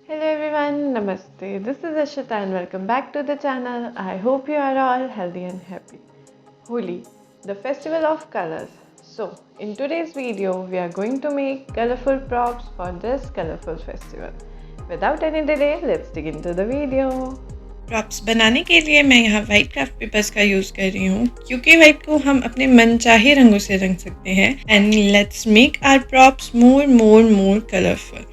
Hello everyone, Namaste. This is Yashita and welcome back to the channel. I hope you are all healthy and happy. Holi, the festival of colors. So, in today's video, we are going to make colorful props for this colorful festival. Without any delay, let's dig into the video. Props बनाने के लिए मैं यहाँ white craft papers का use कर रही हूँ क्योंकि वाइट को हम अपने मनचाहे रंगों से रंग सकते हैं and let's make our props more colourful.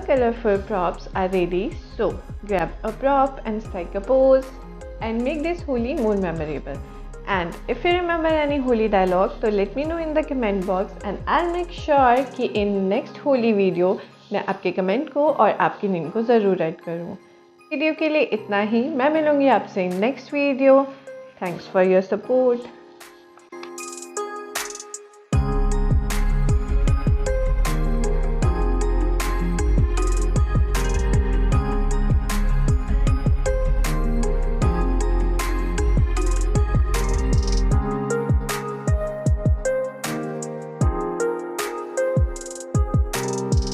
colorful props are ready, so grab a prop and strike a pose and make this Holi more memorable. And if you remember any Holi dialogue, so let me know in the comment box and I'll make sure कि in next Holi video मैं आपके comment को और आपकी नींद को ज़रूर add करूँ। वीडियो के लिए इतना ही, मैं मिलूँगी आपसे next video. Thanks for your support.